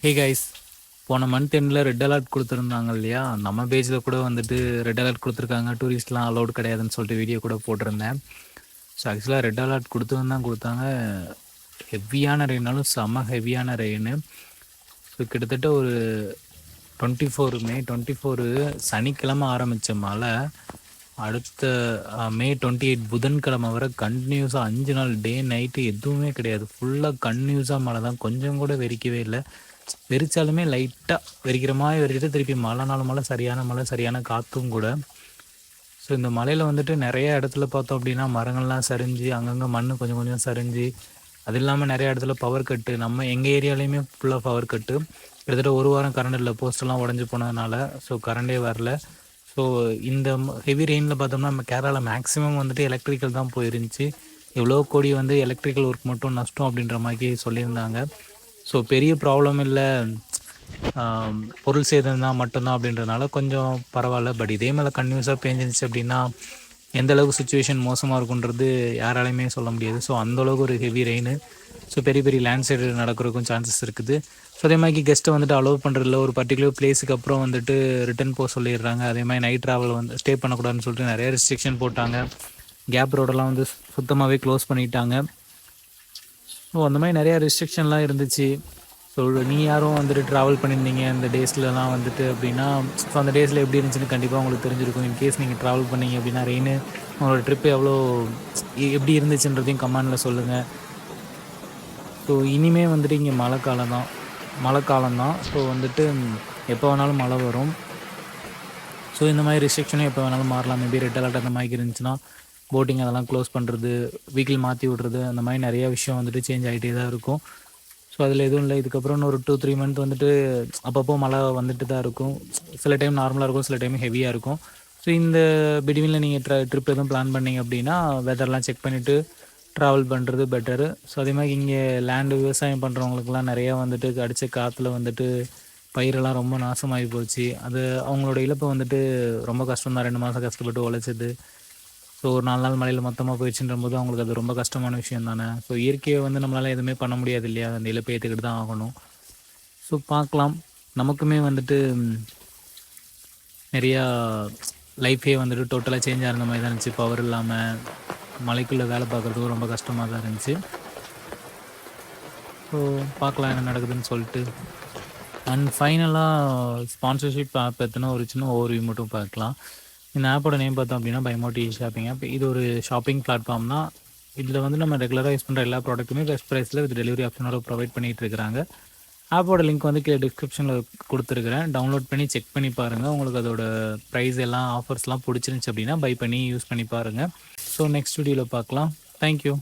Hey guys, போன month எண்டில் red alert கொடுத்துருந்தாங்க இல்லையா? நம்ம பேஜில் கூட வந்துட்டு ரெட் அலர்ட் கொடுத்துருக்காங்க, டூரிஸ்ட்லாம் அலோடு கிடையாதுன்னு சொல்லிட்டு வீடியோ கூட போட்டிருந்தேன். ஸோ ஆக்சுவலாக ரெட் அலர்ட் கொடுத்துருந்து தான் கொடுத்தாங்க. ஹெவியான ரெயினாலும் செம்ம ஹெவியான ரெயின். ஸோ கிட்டத்தட்ட ஒரு 24 சனிக்கிழமை ஆரம்பித்த மழை அடுத்த மே 28 புதன்கிழமை வரை கண்டினியூஸாக 5 நாள் டே நைட்டு எதுவுமே கிடையாது. ஃபுல்லாக கண்டினியூஸாக மழை தான், கொஞ்சம் கூட வெறிக்கவே இல்லை. வெறிச்சாலுமே லைட்டாக வெறிக்கிற மாதிரி வெறிக்கிட்டு திருப்பி மழைனாலும் மழை, சரியான மழை, சரியான காற்றும் கூட. ஸோ இந்த மலையில் வந்துட்டு நிறைய இடத்துல பார்த்தோம் அப்படின்னா மரங்கள்லாம் சரிஞ்சு, அங்கங்கே மண் கொஞ்சம் கொஞ்சம் சரிஞ்சு, அது இல்லாமல் நிறைய இடத்துல பவர் கட்டு. நம்ம எங்கள் ஏரியாலையுமே ஃபுல்லாக பவர் கட்டு. கிட்டத்தட்ட ஒரு வாரம் கரண்ட் இல்லை, போஸ்டெல்லாம் உடஞ்சி போனதுனால. ஸோ கரண்டே வரல. ஸோ இந்த ஹெவி ரெயினில் பார்த்தோம்னா நம்ம கேரளாவில் மேக்ஸிமம் வந்துட்டு எலக்ட்ரிக்கல் தான் போயிருந்துச்சு. எவ்வளோ கோடி வந்து எலக்ட்ரிக்கல் ஒர்க் மட்டும் நஷ்டம் அப்படின்ற மாதிரி சொல்லியிருந்தாங்க. ஸோ பெரிய ப்ராப்ளம் இல்லை, பொருள் சேதம் தான் மட்டும்தான் அப்படின்றதுனால கொஞ்சம் பரவாயில்ல. பட் இதே மேலே கன்டினியூஸாக பேஞ்சிருந்துச்சு அப்படின்னா எந்த அளவுக்கு சுச்சுவேஷன் மோசமாக இருக்குன்றது யாராலையுமே சொல்ல முடியாது. ஸோ அந்தளவுக்கு ஒரு ஹெவி ரெயின். ஸோ பெரிய பெரிய லேண்ட்ஸ்லைடு நடக்கிறதுக்கும் சான்சஸ் இருக்குது. ஸோ அதே மாதிரி கெஸ்ட்டை வந்துட்டு அலோவ் பண்ணுறதில்ல. ஒரு பர்டிகுலர் பிளேஸுக்கு அப்புறம் வந்துட்டு ரிட்டன் போக சொல்லிடுறாங்க. அதே மாதிரி நைட் ட்ராவல் வந்து ஸ்டே பண்ணக்கூடாதுன்னு சொல்லிட்டு நிறைய ரெஸ்ட்ரிக்ஷன் போட்டாங்க. கேப் ரோடெல்லாம் வந்து சுத்தமாகவே க்ளோஸ் பண்ணிட்டாங்க. ஸோ அந்த மாதிரி நிறையா ரெஸ்ட்ரிக்ஷன்லாம் இருந்துச்சு. ஸோ நீங்கள் யாரும் வந்துட்டு ட்ராவல் பண்ணியிருந்தீங்க இந்த டேஸ்லலாம் வந்துட்டு அப்படின்னா, ஸோ அந்த டேஸில் எப்படி இருந்துச்சுன்னு கண்டிப்பாக உங்களுக்கு தெரிஞ்சிருக்கும். இன்கேஸ் நீங்கள் ட்ராவல் பண்ணீங்க அப்படின்னா ரெயின் உங்களோட ட்ரிப்பு எப்படி இருந்துச்சுன்றதையும் கமெண்டில் சொல்லுங்கள். ஸோ இனிமேல் வந்துட்டு இங்கே மழை காலம் தான். ஸோ வந்துட்டு எப்போ வேணாலும் மழை வரும். ஸோ இந்த மாதிரி ரெஸ்ட்ரிக்ஷனும் எப்போ வேணாலும் மாறலாம். மேபி ரெட் அலர்ட் அந்த மாதிரி இருந்துச்சுன்னா போட்டிங் அதெல்லாம் க்ளோஸ் பண்ணுறது, வீக்கில் மாற்றி விட்றது, அந்த மாதிரி நிறையா விஷயம் வந்துட்டு சேஞ்ச் ஆகிட்டே தான் இருக்கும். ஸோ அதில் எதுவும் இல்லை. இதுக்கப்புறம் ஒரு 2-3 மந்த் வந்துட்டு அப்பப்போ மழை வந்துட்டு தான் இருக்கும். சில டைம் நார்மலாக இருக்கும், சில டைம் ஹெவியாக இருக்கும். ஸோ இந்த பிட்வீனில் நீங்கள் ட்ரிப் எதுவும் பிளான் பண்ணிங்க அப்படின்னா வெதர்லாம் செக் பண்ணிவிட்டு ட்ராவல் பண்ணுறது பெட்டரு. ஸோ அதே மாதிரி இங்கே லேண்டு விவசாயம் பண்ணுறவங்களுக்குலாம் நிறையா வந்துட்டு அடித்த காற்றுல வந்துட்டு பயிரெல்லாம் ரொம்ப நாசமாகி போச்சு. அது அவங்களோட இழப்பு வந்துட்டு ரொம்ப கஷ்டம் தான். 2 மாதம் கஷ்டப்பட்டு உழைச்சது ஸோ ஒரு 4 நாள் மழையில் மொத்தமாக போயிடுச்சுன்ற போது அவங்களுக்கு அது ரொம்ப கஷ்டமான விஷயம் தானே. ஸோ இயற்கையை வந்து நம்மளால் எதுவுமே பண்ண முடியாது இல்லையா, அந்த இழப்பை ஏற்றுக்கிட்டு தான் ஆகணும். ஸோ பார்க்கலாம். நமக்குமே வந்துட்டு நிறையா லைஃபே வந்துட்டு டோட்டலாக சேஞ்ச் ஆகிற மாதிரி தான் இருந்துச்சு. பவர் இல்லாமல் மலைக்குள்ளே வேலை பார்க்குறதுக்கும் ரொம்ப கஷ்டமாக தான் இருந்துச்சு. ஸோ பார்க்கலாம் என்ன நடக்குதுன்னு சொல்லிட்டு. அண்ட் ஃபைனலாக ஸ்பான்சர்ஷிப் ஆப் எத்தனை ஒரு சின்ன ஓவர்வியூ மட்டும் பார்க்கலாம். இந்த ஆப்போட நேம் பார்த்தோம் அப்படின்னா பைமோட்டி ஷாப்பிங் ஆப். இது ஒரு ஷாப்பிங் பிளாட்ஃபார்ம் தான். இதில் வந்து நம்ம ரெகுலராக யூஸ் பண்ணுற எல்லா ப்ராடக்ட்டுமே பெஸ்ட் ப்ரைஸில் வித் டெலிவரி ஆப்ஷனோட ப்ரொவைட் பண்ணிகிட்டு இருக்கிறாங்க. ஆப்போட லிங்க் வந்து கீழே டிஸ்கிரிப்ஷனில் கொடுத்துருக்குறேன். டவுன்லோட் பண்ணி செக் பண்ணி பாருங்கள். உங்களுக்கு அதோட ப்ரைஸ் எல்லாம் ஆஃபர்ஸ்லாம் பிடிச்சிருந்துச்சி அப்படின்னா பை பண்ணி யூஸ் பண்ணி பாருங்கள். ஸோ நெக்ஸ்ட் வீடியோவில் பார்க்கலாம். தேங்க்யூ.